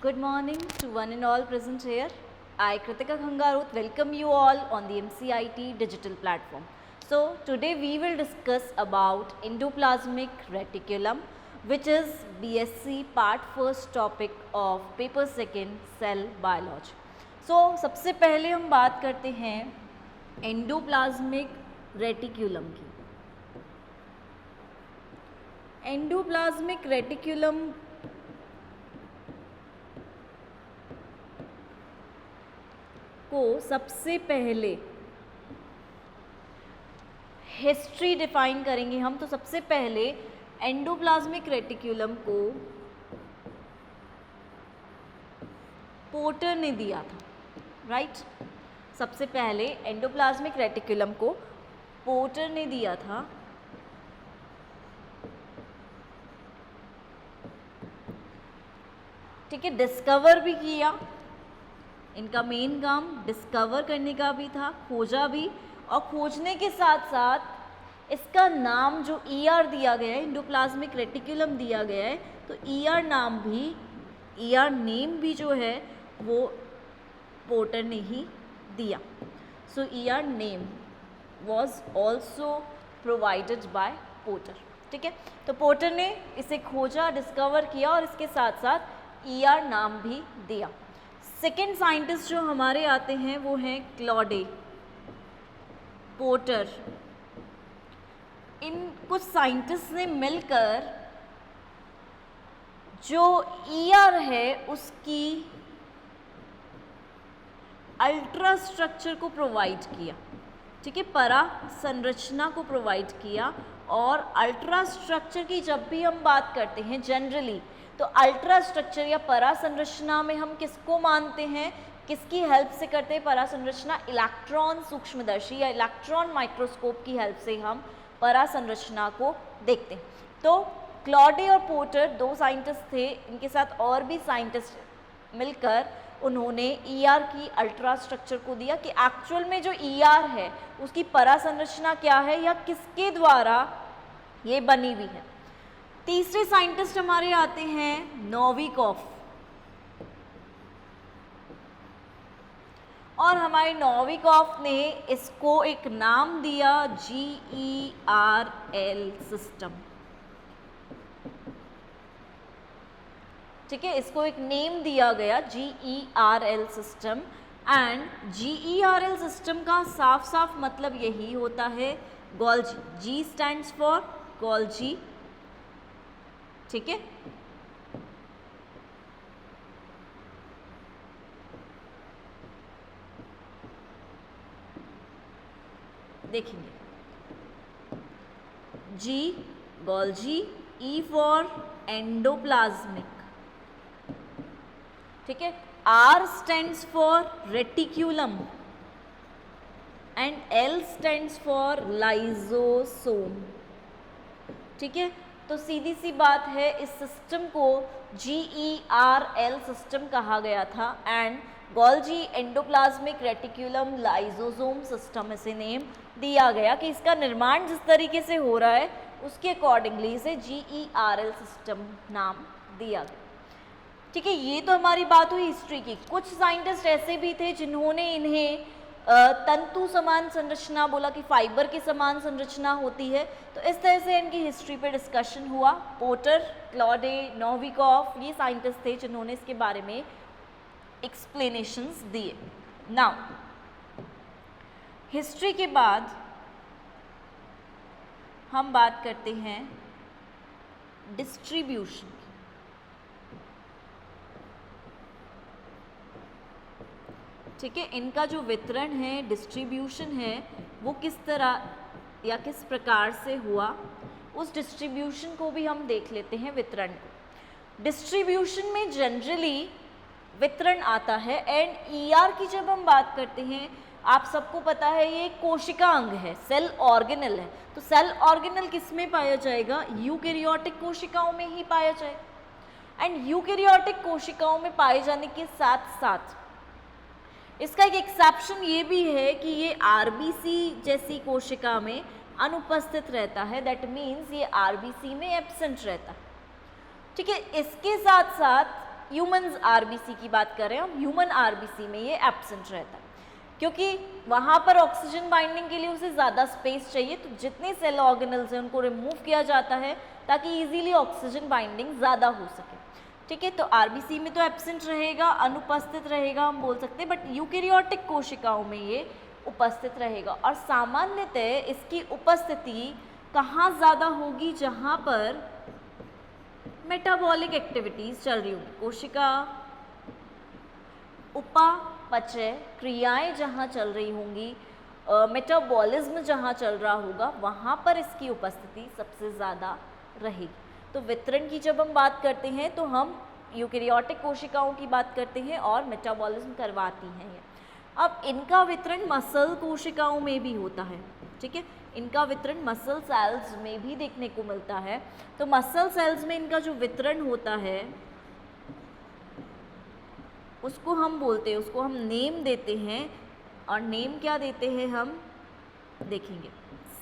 Good morning to one and all present here. I, Kritika Khangaruth, welcome you all on the MCIT digital platform. So, today we will discuss about endoplasmic reticulum, which is BSc part first topic of paper second cell biology. So, सबसे पहले हम बात करते हैं endoplasmic reticulum की. Endoplasmic reticulum को सबसे पहले हिस्ट्री डिफाइन करेंगे हम. तो सबसे पहले एंडोप्लाज्मिक रेटिक्यूलम को पोर्टर ने दिया था, राइट? सबसे पहले एंडोप्लाज्मिक रेटिक्यूलम को पोर्टर ने दिया था. ठीक है, डिस्कवर भी किया. इनका मेन काम डिस्कवर करने का भी था, खोजा भी, और खोजने के साथ साथ इसका नाम जो ईआर दिया गया है, एंडोप्लाज्मिक रेटिक्यूलम दिया गया है, तो ईआर नाम भी, ईआर नेम भी जो है वो पोर्टर ने ही दिया. So ER name was also provided by Porter. ठीक है, तो पोर्टर ने इसे खोजा, डिस्कवर किया और इसके साथ साथ ईआर नाम भी दिया. सेकेंड साइंटिस्ट जो हमारे आते हैं वो हैं क्लॉडे, पोर्टर. इन कुछ साइंटिस्ट ने मिलकर जो ईआर है उसकी अल्ट्रा स्ट्रक्चर को प्रोवाइड किया. ठीक है, परा संरचना को प्रोवाइड किया. और अल्ट्रा स्ट्रक्चर की जब भी हम बात करते हैं जनरली, तो अल्ट्रा स्ट्रक्चर या परा संरचना में हम किसको मानते हैं, किसकी हेल्प से करते हैं परा संरचना? इलेक्ट्रॉन सूक्ष्मदर्शी या इलेक्ट्रॉन माइक्रोस्कोप की हेल्प से हम परा संरचना को देखते हैं. तो क्लॉडे और पोर्टर दो साइंटिस्ट थे. इनके साथ और भी साइंटिस्ट मिलकर उन्होंने ईआर की अल्ट्रा स्ट्रक्चर को दिया कि एक्चुअल में जो ईआर है उसकी परा संरचना क्या है या किसके द्वारा ये बनी हुई है. तीसरे साइंटिस्ट हमारे आते हैं नोविकोफ. और हमारे नोविकोफ ने इसको एक नाम दिया GERL सिस्टम. ठीक है, इसको एक नेम दिया गया GERL system. And GERL system का साफ साफ मतलब यही होता है Golgi. G stands for Golgi. ठीक है, देखेंगे G Golgi, E for endoplasmic. ठीक है, R stands for reticulum and L stands for lysosome. ठीक है, तो सीधी सी बात है, इस सिस्टम को GERL सिस्टम कहा गया था. And Golgi endoplasmic reticulum lysosome system इसे नेम दिया गया कि इसका निर्माण जिस तरीके से हो रहा है उसके अकॉर्डिंगली इसे GERL सिस्टम नाम दिया गया. ठीक है, ये तो हमारी बात हुई हिस्ट्री की. कुछ साइंटिस्ट ऐसे भी थे जिन्होंने इन्हें तंतु समान संरचना बोला कि फाइबर के समान संरचना होती है. तो इस तरह से इनकी हिस्ट्री पे डिस्कशन हुआ. पोर्टर, क्लॉडे, नोविकोफ, ये साइंटिस्ट थे जिन्होंने इसके बारे में एक्सप्लेनेशंस दिए. नाउ हिस्ट्री के बाद हम बात करते हैं डिस्ट्रीब्यूशन की. ठीक है, इनका जो वितरण है, डिस्ट्रीब्यूशन है, वो किस तरह या किस प्रकार से हुआ, उस डिस्ट्रीब्यूशन को भी हम देख लेते हैं, वितरण को. डिस्ट्रीब्यूशन में जनरली वितरण आता है. एंड ईआर की जब हम बात करते हैं, आप सबको पता है ये कोशिका अंग है, सेल ऑर्गेनल है. तो सेल ऑर्गेनल किस में पाया जाएगा? यूकैरियोटिक कोशिकाओं में ही पाया जाएगा. एंड यूकैरियोटिक कोशिकाओं में पाए जाने के साथ साथ इसका एक एक्सेप्शन ये भी है कि ये आरबीसी जैसी कोशिका में अनुपस्थित रहता है. दैट मीन्स ये आरबीसी में एब्सेंट रहता है. ठीक है, इसके साथ साथ ह्यूमन्स आरबीसी की बात कर रहे हैं हम, ह्यूमन आरबीसी में ये एब्सेंट रहता है क्योंकि वहाँ पर ऑक्सीजन बाइंडिंग के लिए उसे ज़्यादा स्पेस चाहिए, तो जितने सेल ऑर्गेनल्स हैं उनको रिमूव किया जाता है ताकि इजीली ऑक्सीजन बाइंडिंग ज़्यादा हो सके। ठीक है, तो आरबीसी में तो एब्सेंट रहेगा, अनुपस्थित रहेगा हम बोल सकते हैं, बट यूकेरियोटिक कोशिकाओं में ये उपस्थित रहेगा। और सामान्यतः इसकी उपस्थिति कहाँ ज़्यादा होगी, जहाँ पर मेटाबॉलिक एक्टिविटीज़ चल रही होगी, कोशिका उपापचय क्रियाएं जहाँ चल रही होंगी, मेटाबॉलिज्म जहाँ चल रहा होगा, वहाँ पर इसकी उपस्थिति सबसे ज़्यादा रहेगी। तो वितरण की जब हम बात करते हैं तो हम यूकेरियोटिक कोशिकाओं की बात करते हैं और मेटाबॉलिज्म करवाती हैं ये। अब इनका वितरण मसल कोशिकाओं में भी होता है। ठीक है, इनका वितरण मसल सेल्स में भी देखने को मिलता है। तो मसल सेल्स में इनका जो वितरण होता है उसको हम बोलते हैं, उसको हम नेम देते हैं, और नेम क्या देते हैं हम देखेंगे,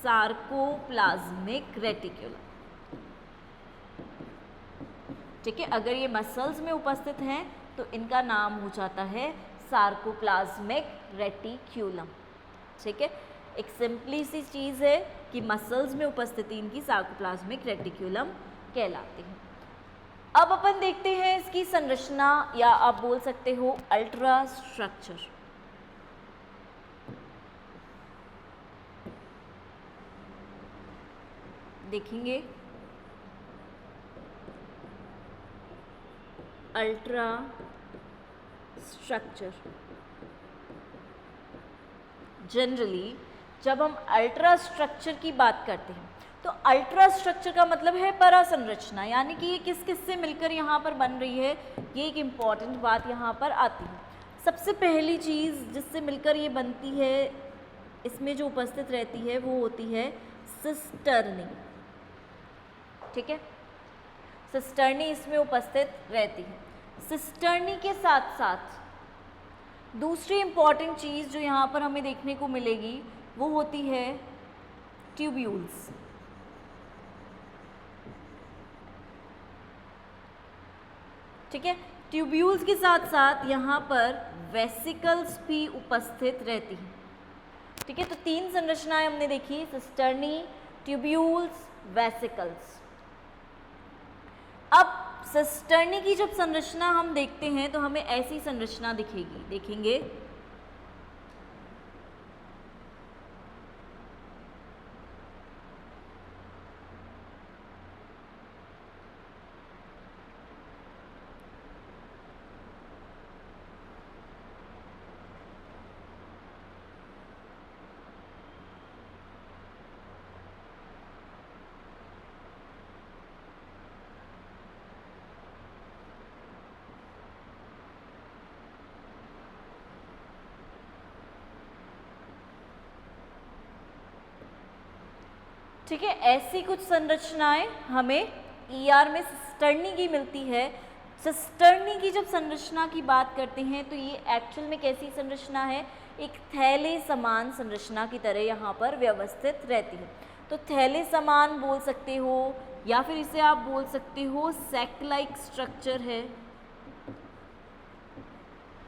सार्कोप्लाज्मिक रेटिक्यूलम। ठीक है, अगर ये मसल्स में उपस्थित हैं तो इनका नाम हो जाता है सार्कोप्लाज्मिक रेटिक्यूलम। ठीक है, एक सिंपली सी चीज़ है कि मसल्स में उपस्थिति इनकी सार्कोप्लाज्मिक रेटिक्यूलम कहलाती है। अब अपन देखते हैं इसकी संरचना, या आप बोल सकते हो अल्ट्रा स्ट्रक्चर। देखेंगे अल्ट्रा स्ट्रक्चर। जनरली जब हम अल्ट्रा स्ट्रक्चर की बात करते हैं तो अल्ट्रा स्ट्रक्चर का मतलब है परासंरचना, यानी कि ये किस किस से मिलकर यहाँ पर बन रही है, ये एक इम्पॉर्टेंट बात यहाँ पर आती है। सबसे पहली चीज़ जिससे मिलकर ये बनती है, इसमें जो उपस्थित रहती है वो होती है सिस्टर्नी। ठीक है, सिस्टर्नी इसमें उपस्थित रहती है। सिस्टर्नी के साथ साथ दूसरी इम्पॉर्टेंट चीज़ जो यहाँ पर हमें देखने को मिलेगी वो होती है ट्यूब्यूल्स। ठीक है, ट्यूब्यूल्स के साथ साथ यहाँ पर वेसिकल्स भी उपस्थित रहती हैं। ठीक है, तो तीन संरचनाएं हमने देखी, सिस्टर्नी, ट्यूब्यूल्स, वेसिकल्स। अब सिस्टर्नी की जब संरचना हम देखते हैं तो हमें ऐसी संरचना दिखेगी, देखेंगे ठीक है, ऐसी कुछ संरचनाएं हमें ईआर में सिस्टर्नी की मिलती है। सिस्टर्नी की जब संरचना की बात करते हैं तो ये एक्चुअल में कैसी संरचना है, एक थैले समान संरचना की तरह यहाँ पर व्यवस्थित रहती है। तो थैले समान बोल सकते हो, या फिर इसे आप बोल सकते हो सैक लाइक स्ट्रक्चर है।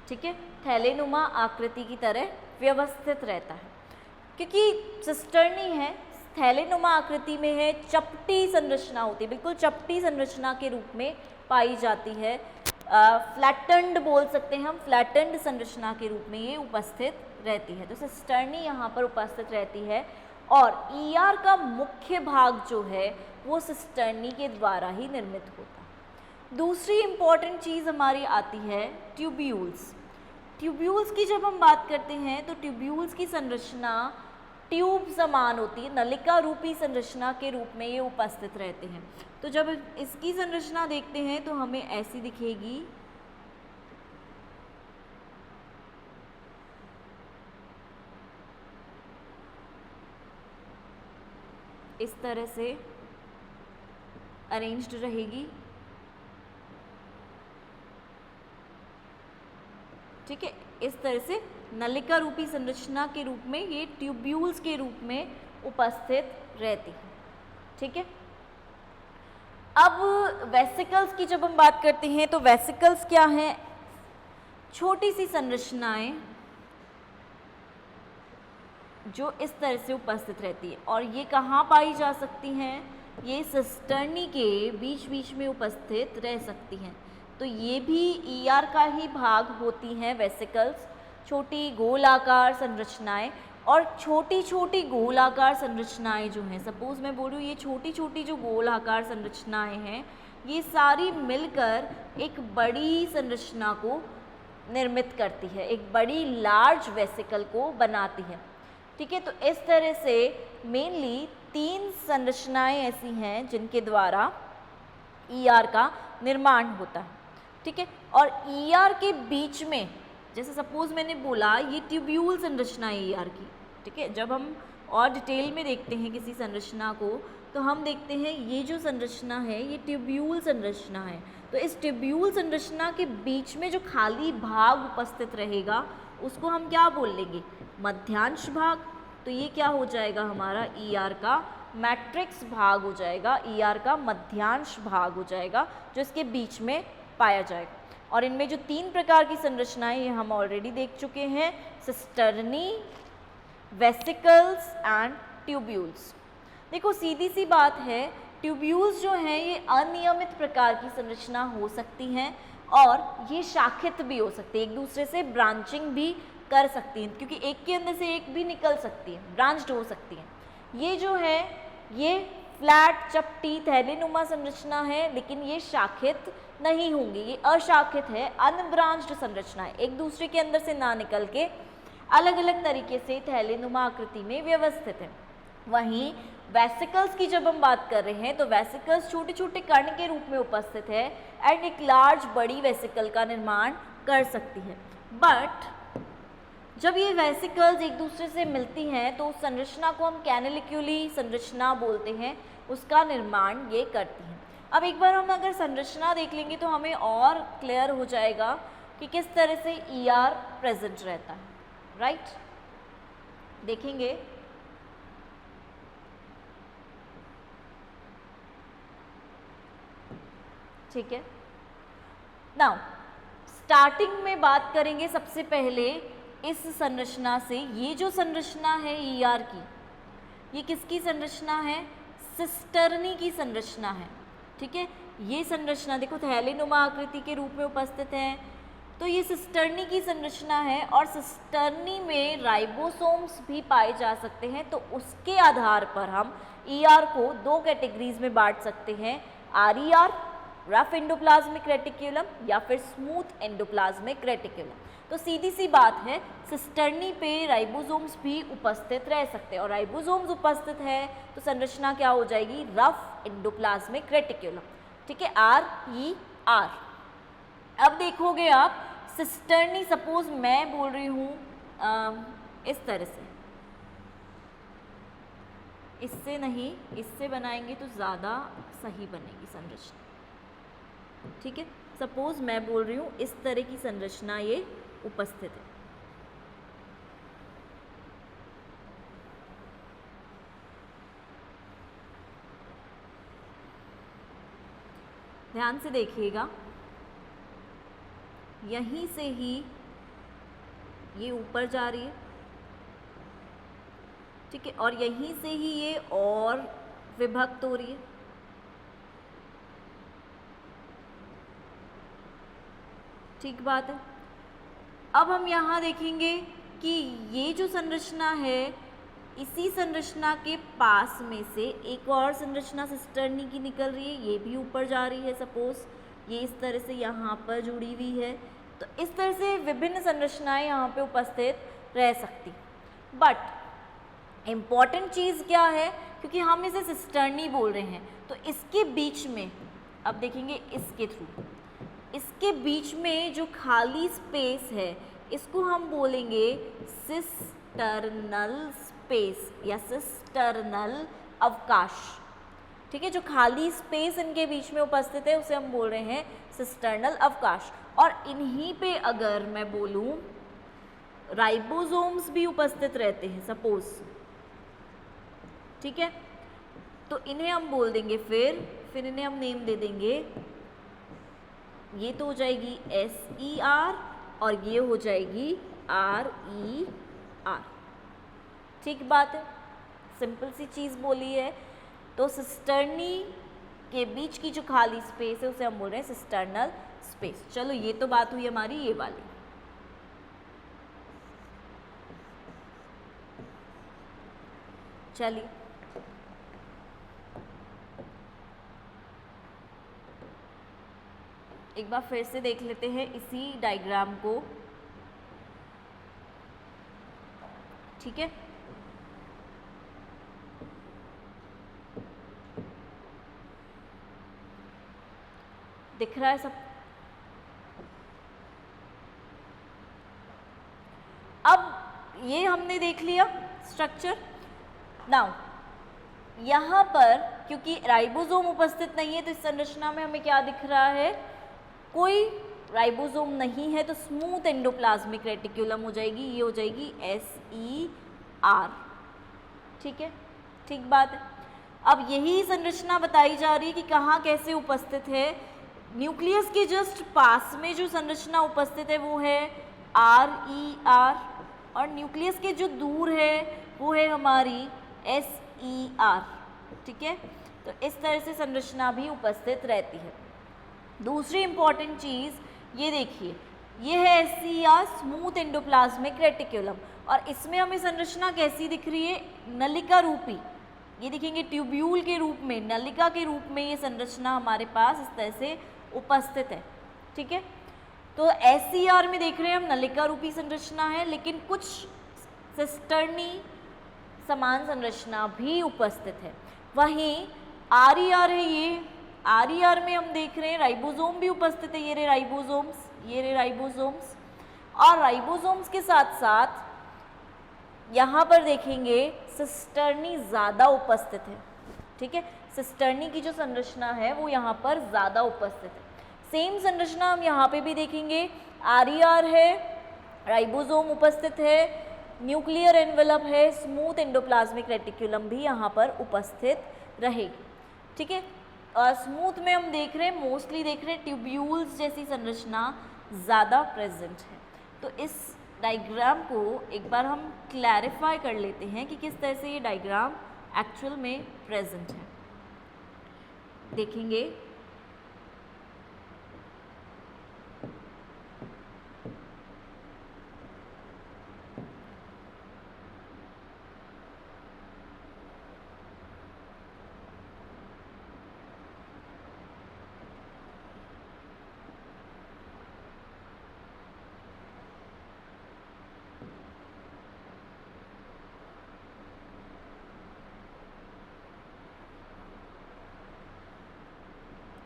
ठीक है, थैलेनुमा आकृति की तरह व्यवस्थित रहता है। क्योंकि सिस्टर्नी है, थैलेनुमा आकृति में है, चपटी संरचना होती है, बिल्कुल चपटी संरचना के रूप में पाई जाती है। फ्लैटेंड बोल सकते हैं हम, फ्लैटेंड संरचना के रूप में ये उपस्थित रहती है। तो सिस्टर्नी यहाँ पर उपस्थित रहती है, और ईआर का मुख्य भाग जो है वो सिस्टर्नी के द्वारा ही निर्मित होता है। दूसरी इम्पॉर्टेंट चीज़ हमारी आती है ट्यूब्यूल्स। ट्यूब्यूल्स की जब हम बात करते हैं तो ट्यूब्यूल्स की संरचना ट्यूब समान होती है, नलिका रूपी संरचना के रूप में ये उपस्थित रहते हैं। तो जब इसकी संरचना देखते हैं तो हमें ऐसी दिखेगी, इस तरह से अरेंज्ड रहेगी। ठीक है, इस तरह से नलिका रूपी संरचना के रूप में ये ट्यूब्यूल्स के रूप में उपस्थित रहती है। ठीक है, अब वेसिकल्स की जब हम बात करते हैं तो वेसिकल्स क्या हैं? छोटी सी संरचनाएं जो इस तरह से उपस्थित रहती है और ये कहाँ पाई जा सकती हैं? ये सिस्टर्नी के बीच बीच में उपस्थित रह सकती हैं। तो ये भी ईआर का ही भाग होती हैं वेसिकल्स, छोटी गोलाकार संरचनाएं। और छोटी छोटी गोलाकार संरचनाएं जो हैं, सपोज मैं बोल रही हूँ ये छोटी छोटी जो गोलाकार संरचनाएं हैं, ये सारी मिलकर एक बड़ी संरचना को निर्मित करती है, एक बड़ी लार्ज वेसिकल को बनाती है। ठीक है, तो इस तरह से मेनली 3 संरचनाएं ऐसी हैं जिनके द्वारा ईआर का निर्माण होता है। ठीक है, और ईआर के बीच में, जैसे सपोज मैंने बोला ये ट्यूब्यूल संरचना है ईआर की। ठीक है, जब हम और डिटेल में देखते हैं किसी संरचना को तो हम देखते हैं ये जो संरचना है ये ट्यूब्यूल संरचना है। तो इस ट्यूब्यूल संरचना के बीच में जो खाली भाग उपस्थित रहेगा उसको हम क्या बोल लेंगे? मध्यांश भाग। तो ये क्या हो जाएगा? हमारा ईआर का मैट्रिक्स भाग हो जाएगा, ईआर का मध्यांश भाग हो जाएगा जो इसके बीच में पाया जाएगा। और इनमें जो 3 प्रकार की संरचनाएं ये हम ऑलरेडी देख चुके हैं, सिस्टर्नी, वेसिकल्स एंड ट्यूब्यूल्स। देखो सीधी सी बात है, ट्यूब्यूल्स जो हैं ये अनियमित प्रकार की संरचना हो सकती हैं और ये शाखित भी हो सकती है, एक दूसरे से ब्रांचिंग भी कर सकती हैं, क्योंकि एक के अंदर से एक भी निकल सकती है, ब्रांच्ड हो सकती है। ये जो है ये फ्लैट चपटी थैलीनुमा संरचना है, लेकिन ये शाखित नहीं होंगी, ये अशाखित है, अनब्रांच्ड संरचना है, एक दूसरे के अंदर से ना निकल के अलग अलग तरीके से थैलीनुमा आकृति में व्यवस्थित है। वहीं वेसिकल्स की जब हम बात कर रहे हैं तो वेसिकल्स छोटे छोटे कण के रूप में उपस्थित है एंड एक लार्ज बड़ी वेसिकल का निर्माण कर सकती है। बट जब ये वेसिकल्स एक दूसरे से मिलती हैं तो उस संरचना को हम कैनालिक्यूली संरचना बोलते हैं, उसका निर्माण ये करती हैं। अब एक बार हम अगर संरचना देख लेंगे तो हमें और क्लियर हो जाएगा कि किस तरह से ईआर प्रेजेंट रहता है, राइट? देखेंगे ठीक है। नाउ स्टार्टिंग में बात करेंगे सबसे पहले इस संरचना से। ये जो संरचना है ईआर की, ये किसकी संरचना है? सिस्टर्नी की संरचना है। ठीक है, ये संरचना देखो थैलीनुमा आकृति के रूप में उपस्थित है, तो ये सिस्टर्नी की संरचना है और सिस्टर्नी में राइबोसोम्स भी पाए जा सकते हैं। तो उसके आधार पर हम ईआर को 2 कैटेगरीज में बांट सकते हैं, आरईआर रफ एंडोप्लाज्मिक रेटिक्यूलम या फिर स्मूथ एंडोप्लाज्मिक रेटिक्यूलम। तो सीधी सी बात है, सिस्टर्नी पे राइबोसोम्स भी उपस्थित रह सकते हैं और राइबोसोम्स उपस्थित है तो संरचना क्या हो जाएगी? Rough endoplasmic reticulum. ठीक है, RER। अब देखोगे आप सिस्टर्नी, सपोज मैं बोल रही हूँ इस तरह से, इससे नहीं, इससे बनाएंगे तो ज़्यादा सही बनेगी संरचना। ठीक है, सपोज मैं बोल रही हूँ इस तरह की संरचना ये उपस्थित है। ध्यान से देखिएगा, यहीं से ही ये ऊपर जा रही है। ठीक है, और यहीं से ही ये और विभक्त हो रही है। ठीक बात है। अब हम यहाँ देखेंगे कि ये जो संरचना है, इसी संरचना के पास में से एक और संरचना सिस्टर्नी की निकल रही है, ये भी ऊपर जा रही है। सपोज ये इस तरह से यहाँ पर जुड़ी हुई है, तो इस तरह से विभिन्न संरचनाएं यहाँ पे उपस्थित रह सकती। बट इम्पॉर्टेंट चीज़ क्या है, क्योंकि हम इसे सिस्टर्नी बोल रहे हैं, तो इसके बीच में, अब देखेंगे इसके थ्रू, इसके बीच में जो खाली स्पेस है इसको हम बोलेंगे सिस्टर्नल स्पेस या सिस्टर्नल अवकाश। ठीक है, जो खाली स्पेस इनके बीच में उपस्थित है उसे हम बोल रहे हैं सिस्टर्नल अवकाश। और इन्हीं पे अगर मैं बोलूँ राइबोसोम्स भी उपस्थित रहते हैं सपोज, ठीक है, तो इन्हें हम बोल देंगे फिर फिर इन्हें हम नेम दे देंगे, ये तो हो जाएगी SER और ये हो जाएगी RER। ठीक बात है, सिंपल सी चीज़ बोली है। तो सिस्टर्नी के बीच की जो खाली स्पेस है उसे हम बोल रहे हैं सिस्टर्नल स्पेस। चलो ये तो बात हुई हमारी ये वाली। चलिए एक बार फिर से देख लेते हैं इसी डायग्राम को। ठीक है, दिख रहा है सब? अब ये हमने देख लिया स्ट्रक्चर। नाउ यहाँ पर क्योंकि राइबोसोम उपस्थित नहीं है तो इस संरचना में हमें क्या दिख रहा है, कोई राइबोसोम नहीं है, तो स्मूथ एंडोप्लाज्मिक रेटिक्यूलम हो जाएगी, ये हो जाएगी SER। ठीक है, ठीक बात है। अब यही संरचना बताई जा रही है कि कहाँ कैसे उपस्थित है। न्यूक्लियस के जस्ट पास में जो संरचना उपस्थित है वो है RER और न्यूक्लियस के जो दूर है वो है हमारी SER। ठीक है, तो इस तरह से संरचना भी उपस्थित रहती है। दूसरी इंपॉर्टेंट चीज़ ये देखिए, ये है SER स्मूथ एंडोप्लाज्मिक रेटिक्यूलम और इसमें हमें संरचना कैसी दिख रही है, नलिका रूपी। ये देखेंगे ट्यूब्यूल के रूप में, नलिका के रूप में ये संरचना हमारे पास इस तरह से उपस्थित है। ठीक है, तो SER में देख रहे हैं हम नलिका रूपी संरचना है, लेकिन कुछ सिस्टर्नी समान संरचना भी उपस्थित है। वहीं RER है, ये RER में हम देख रहे हैं राइबोसोम भी उपस्थित है, ये रे राइबोसोम्स, ये रे राइबोसोम्स। और राइबोसोम्स के साथ साथ यहाँ पर देखेंगे सिस्टर्नी ज़्यादा उपस्थित है। ठीक है, सिस्टर्नी की जो संरचना है वो यहाँ पर ज़्यादा उपस्थित है। सेम संरचना हम यहाँ पे भी देखेंगे, RER है, राइबोसोम उपस्थित है, न्यूक्लियर एनवेलप है, स्मूथ एंडोप्लाज्मिक रेटिक्यूलम भी यहाँ पर उपस्थित रहेगी। ठीक है, और स्मूथ में हम देख रहे हैं, मोस्टली देख रहे हैं ट्यूब्यूल्स जैसी संरचना ज़्यादा प्रेजेंट है। तो इस डायग्राम को एक बार हम क्लैरिफाई कर लेते हैं कि किस तरह से ये डायग्राम एक्चुअल में प्रेजेंट है। देखेंगे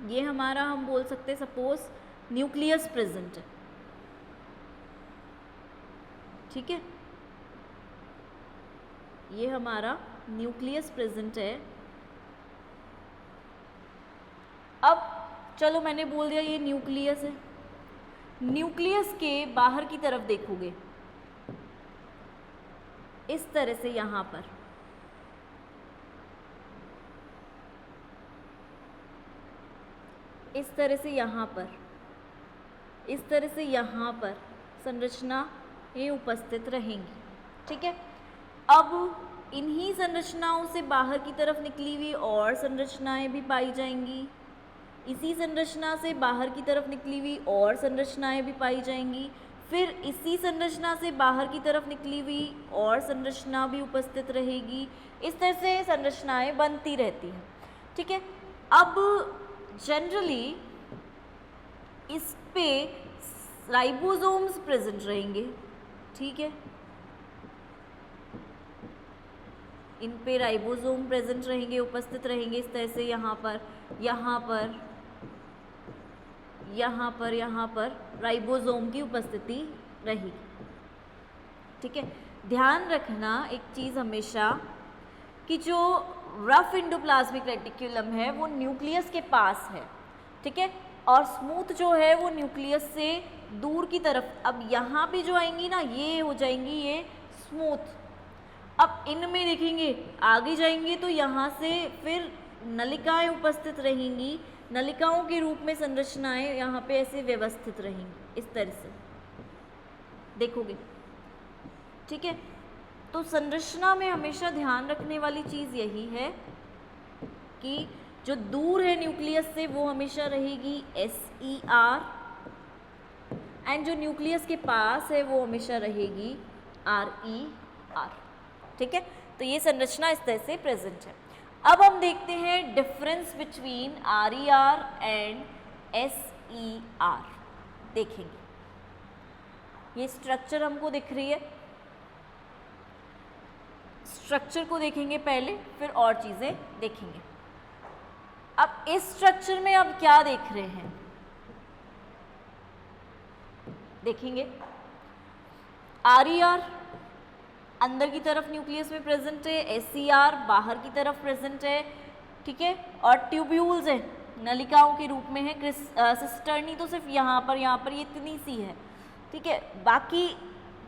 ये हमारा हम बोल सकते हैं सपोज न्यूक्लियस प्रेजेंट है। ठीक है, ये हमारा न्यूक्लियस प्रेजेंट है। अब चलो मैंने बोल दिया ये न्यूक्लियस है। न्यूक्लियस के बाहर की तरफ देखोगे इस तरह से, यहाँ पर इस तरह से, यहाँ पर इस तरह से, यहाँ पर संरचना ये उपस्थित रहेंगी। ठीक है, अब इन्हीं संरचनाओं से बाहर की तरफ निकली हुई और संरचनाएं भी पाई जाएंगी, इसी संरचना से बाहर की तरफ निकली हुई और संरचनाएं भी पाई जाएंगी, फिर इसी संरचना से बाहर की तरफ निकली हुई और संरचना भी उपस्थित रहेगी। इस तरह से संरचनाएं बनती रहती हैं। ठीक है, अब जनरली इस पे राइबोसोम्स प्रेजेंट रहेंगे। ठीक है, इन पे राइबोसोम प्रेजेंट रहेंगे, उपस्थित रहेंगे इस तरह से, यहाँ पर, यहाँ पर, यहाँ पर, यहाँ पर राइबोसोम की उपस्थिति रहेगी। ठीक है, ध्यान रखना एक चीज़ हमेशा कि जो रफ एंडोप्लाज्मिक रेटिक्यूलम है वो न्यूक्लियस के पास है। ठीक है, और स्मूथ जो है वो न्यूक्लियस से दूर की तरफ। अब यहाँ पे जो आएंगी ना, ये हो जाएंगी ये स्मूथ। अब इनमें देखेंगे आगे जाएंगे तो यहाँ से फिर नलिकाएं उपस्थित रहेंगी, नलिकाओं के रूप में संरचनाएं यहाँ पे ऐसे व्यवस्थित रहेंगी, इस तरह से देखोगे, ठीक है। तो संरचना में हमेशा ध्यान रखने वाली चीज़ यही है कि जो दूर है न्यूक्लियस से वो हमेशा रहेगी SER, एंड जो न्यूक्लियस के पास है वो हमेशा रहेगी RER, ठीक है। तो ये संरचना इस तरह से प्रेजेंट है। अब हम देखते हैं difference between RER and SER, देखेंगे। ये स्ट्रक्चर हमको दिख रही है, स्ट्रक्चर को देखेंगे पहले, फिर और चीज़ें देखेंगे। अब इस स्ट्रक्चर में अब क्या देख रहे हैं, देखेंगे। RER अंदर की तरफ न्यूक्लियस में प्रेजेंट है, SER बाहर की तरफ प्रेजेंट है, ठीक है। और ट्यूब्यूल्स है, नलिकाओं के रूप में है। सिस्टर्नी तो सिर्फ यहाँ पर ये इतनी सी है, ठीक है। बाकी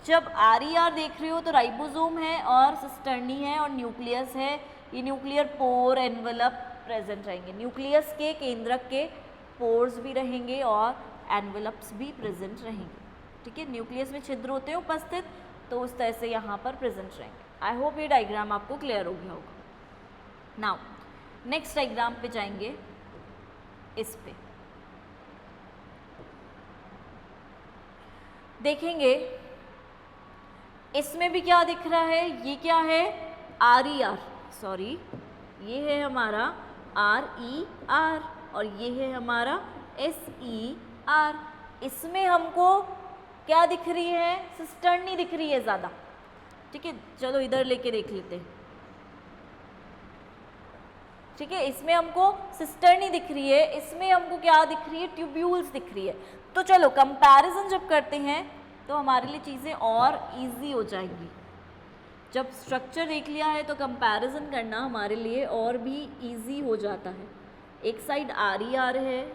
जब RER देख रहे हो तो राइबोसोम है और सिस्टर्नी है और न्यूक्लियस है। ये न्यूक्लियर पोर एनवलप प्रेजेंट रहेंगे, न्यूक्लियस के केंद्रक के पोर्स भी रहेंगे और एनवलप्स भी प्रेजेंट रहेंगे, ठीक है। न्यूक्लियस में छिद्र होते हैं उपस्थित, तो उस तरह से यहाँ पर प्रेजेंट रहेंगे। आई होप ये डायग्राम आपको क्लियर हो गया होगा। नाउ नेक्स्ट डायग्राम पे जाएंगे, इस पे देखेंगे। इसमें भी क्या दिख रहा है, ये क्या है RER, सॉरी ये है हमारा RER और ये है हमारा SER। इसमें हमको क्या दिख रही है, सिस्टर्नी दिख रही है ज़्यादा, ठीक है। चलो इधर लेके देख लेते हैं, ठीक है। इसमें हमको सिस्टर्नी दिख रही है, इसमें हमको क्या दिख रही है, ट्यूब्यूल्स दिख रही है। तो चलो कंपैरिजन जब करते हैं तो हमारे लिए चीज़ें और इजी हो जाएंगी। जब स्ट्रक्चर देख लिया है तो कंपैरिजन करना हमारे लिए और भी इजी हो जाता है। एक साइड RER है,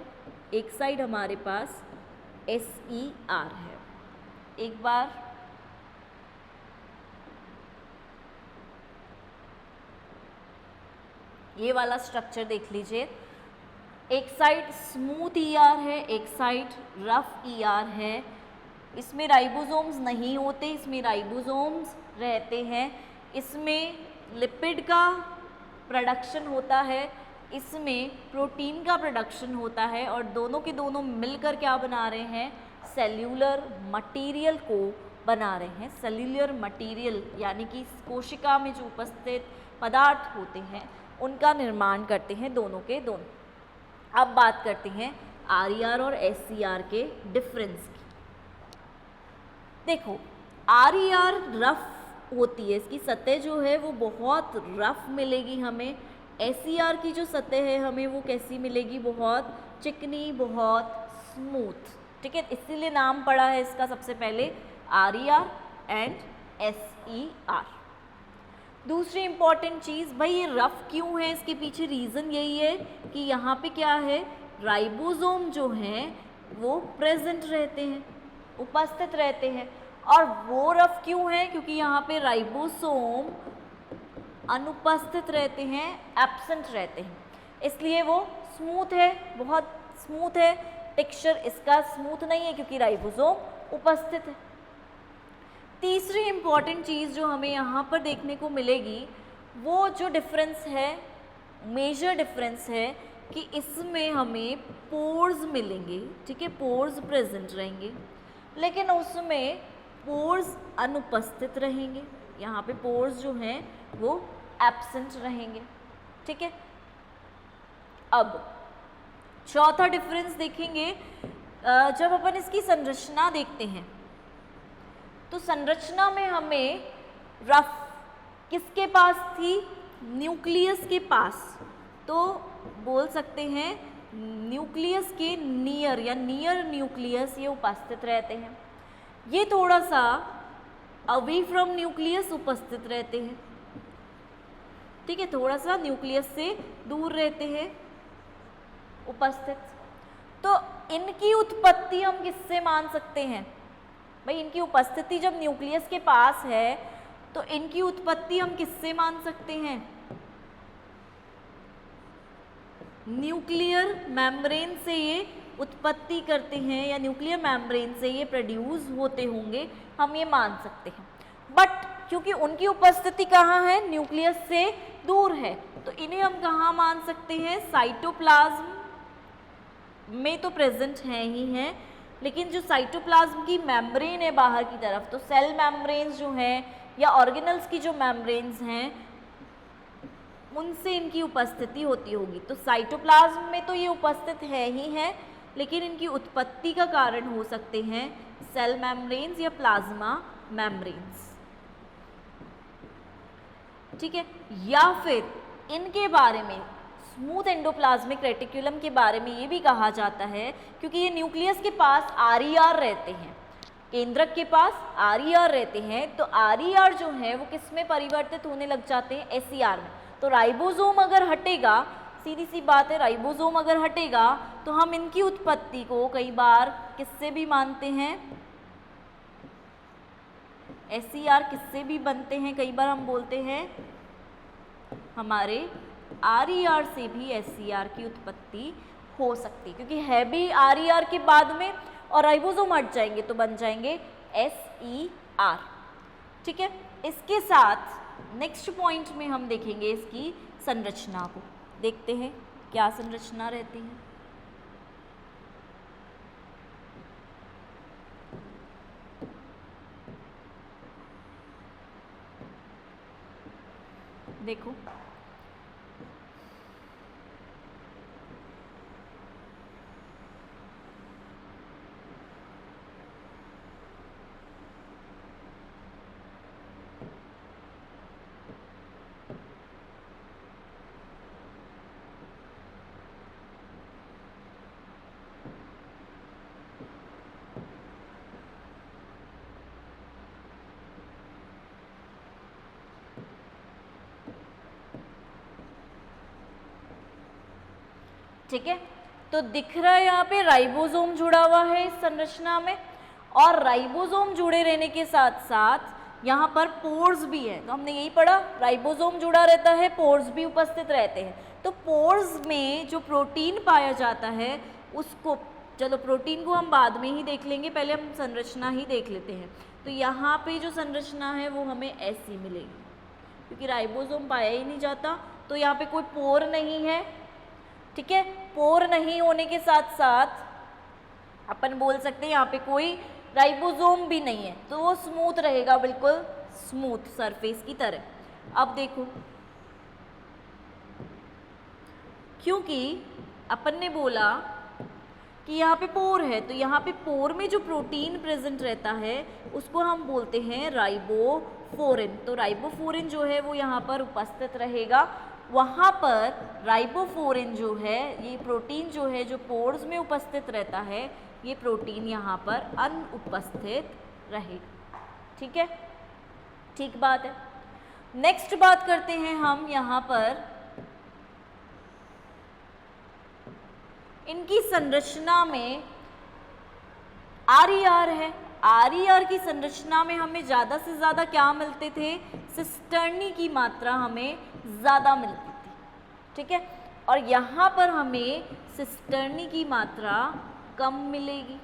एक साइड हमारे पास SER है। एक बार ये वाला स्ट्रक्चर देख लीजिए, एक साइड स्मूथ ER है, एक साइड रफ ER है। इसमें राइबोसोम्स नहीं होते, इसमें राइबोसोम्स रहते हैं। इसमें लिपिड का प्रोडक्शन होता है, इसमें प्रोटीन का प्रोडक्शन होता है, और दोनों के दोनों मिलकर क्या बना रहे हैं, सेल्यूलर मटेरियल को बना रहे हैं। सेल्यूलर मटेरियल यानी कि कोशिका में जो उपस्थित पदार्थ होते हैं उनका निर्माण करते हैं दोनों के दोनों। अब बात करते हैं RER और SER के डिफरेंस की। देखो RER रफ होती है, इसकी सतह जो है वो बहुत रफ मिलेगी हमें। SER की जो सतह है हमें वो कैसी मिलेगी, बहुत चिकनी, बहुत स्मूथ, ठीक है। इसीलिए नाम पड़ा है इसका सबसे पहले RER एंड SER। दूसरी इम्पॉर्टेंट चीज़, भाई ये रफ क्यों है, इसके पीछे रीज़न यही है कि यहाँ पे क्या है, राइबोसोम जो हैं वो प्रेजेंट रहते हैं, उपस्थित रहते हैं। और वो रफ क्यों है, क्योंकि यहाँ पे राइबोसोम अनुपस्थित रहते हैं, एब्सेंट रहते हैं, इसलिए वो स्मूथ है, बहुत स्मूथ है। टेक्सचर इसका स्मूथ नहीं है क्योंकि राइबोसोम उपस्थित है। तीसरी इम्पॉर्टेंट चीज़ जो हमें यहाँ पर देखने को मिलेगी, वो जो डिफरेंस है, मेजर डिफरेंस है कि इसमें हमें पोर्स मिलेंगे, ठीक है, पोर्स प्रेजेंट रहेंगे, लेकिन उसमें पोर्स अनुपस्थित रहेंगे। यहाँ पे पोर्स जो हैं वो एब्सेंट रहेंगे, ठीक है। अब चौथा डिफरेंस देखेंगे, जब अपन इसकी संरचना देखते हैं तो संरचना में हमें रफ किसके पास थी, न्यूक्लियस के पास, तो बोल सकते हैं न्यूक्लियस के नियर या नियर न्यूक्लियस ये उपस्थित रहते हैं। ये थोड़ा सा अवे फ्रॉम न्यूक्लियस उपस्थित रहते हैं, ठीक है, थोड़ा सा न्यूक्लियस से दूर रहते हैं उपस्थित। तो इनकी उत्पत्ति हम किससे मान सकते हैं, भाई इनकी उपस्थिति जब न्यूक्लियस के पास है तो इनकी उत्पत्ति हम किससे मान सकते हैं, न्यूक्लियर मेम्ब्रेन से ये उत्पत्ति करते हैं या न्यूक्लियर मेम्ब्रेन से ये प्रोड्यूस होते होंगे, हम ये मान सकते हैं। बट क्योंकि उनकी उपस्थिति कहाँ है, न्यूक्लियस से दूर है, तो इन्हें हम कहाँ मान सकते हैं, साइटोप्लाज्म में तो प्रेजेंट है ही हैं, लेकिन जो साइटोप्लाज्म की मेम्ब्रेन है बाहर की तरफ, तो सेल मेम्ब्रेन्स जो हैं या ऑर्गेनल्स की जो मेम्ब्रेन्स हैं उनसे इनकी उपस्थिति होती होगी। तो साइटोप्लाज्म में तो ये उपस्थित है ही है, लेकिन इनकी उत्पत्ति का कारण हो सकते हैं सेल मेम्ब्रेन्स या प्लाज्मा मेम्ब्रेन्स, ठीक है। या फिर इनके बारे में स्मूथ एंडोप्लाज्मिक रेटिकुलम के बारे में ये भी कहा जाता है, क्योंकि ये न्यूक्लियस के पास RER रहते हैं, केंद्रक के पास RER रहते हैं, तो RER जो है वो किस में परिवर्तित होने लग जाते हैं, SER में। तो राइबोसोम अगर हटेगा, सीधी सी बात है, राइबोसोम अगर हटेगा तो हम इनकी उत्पत्ति को कई बार किससे भी मानते हैं, SER किससे भी बनते हैं, कई बार हम बोलते हैं हमारे RER से भी SER की उत्पत्ति हो सकती, क्योंकि है भी RER के बाद में और राइबोसोम हट जाएंगे तो बन जाएंगे SER, ठीक है। इसके साथ नेक्स्ट पॉइंट में हम देखेंगे इसकी संरचना को, देखते हैं क्या संरचना रहती है। देखो ठीक है, तो दिख रहा है यहाँ पे राइबोसोम जुड़ा हुआ है इस संरचना में, और राइबोसोम जुड़े रहने के साथ साथ यहाँ पर पोर्स भी है। तो हमने यही पढ़ा, राइबोसोम जुड़ा रहता है, पोर्स भी उपस्थित रहते हैं। तो पोर्स में जो प्रोटीन पाया जाता है उसको, चलो प्रोटीन को हम बाद में ही देख लेंगे, पहले हम संरचना ही देख लेते हैं। तो यहाँ पे जो संरचना है वो हमें ऐसी मिलेगी, क्योंकि राइबोसोम पाया ही नहीं जाता, तो यहाँ पे कोई पोर नहीं है, ठीक है। पोर नहीं होने के साथ साथ अपन बोल सकते हैं यहाँ पे कोई राइबोसोम भी नहीं है, तो वो स्मूथ रहेगा, बिल्कुल स्मूथ सरफेस की तरह। अब देखो, क्योंकि अपन ने बोला कि यहाँ पे पोर है, तो यहाँ पे पोर में जो प्रोटीन प्रेजेंट रहता है उसको हम बोलते हैं राइबोफोरिन। तो राइबोफोरिन जो है वो यहाँ पर उपस्थित रहेगा। वहाँ पर राइबोफोरिन जो है, ये प्रोटीन जो है जो पोर्स में उपस्थित रहता है, ये प्रोटीन यहाँ पर अनुपस्थित रहेगा, ठीक है, ठीक बात है। नेक्स्ट बात करते हैं हम यहाँ पर इनकी संरचना में RER है। RER की संरचना में हमें ज़्यादा से ज़्यादा क्या मिलते थे, सिस्टर्नी की मात्रा हमें ज़्यादा मिलती थी, ठीक है, और यहाँ पर हमें सिस्टर्नी की मात्रा कम मिलेगी,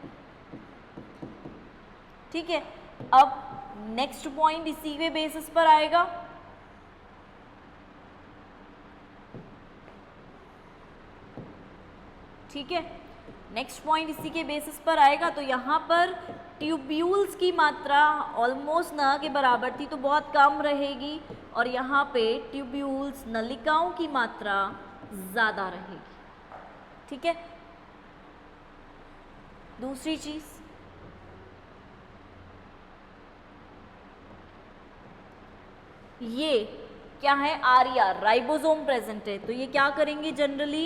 ठीक है। अब नेक्स्ट पॉइंट इसी के बेसिस पर आएगा, ठीक है, नेक्स्ट पॉइंट इसी के बेसिस पर आएगा। तो यहाँ पर ट्यूब्यूल्स की मात्रा ऑलमोस्ट न के बराबर थी, तो बहुत कम रहेगी, और यहाँ पे ट्यूब्यूल्स नलिकाओं की मात्रा ज़्यादा रहेगी, ठीक है। दूसरी चीज़, ये क्या है, RER राइबोसोम प्रेजेंट है, तो ये क्या करेंगे जनरली,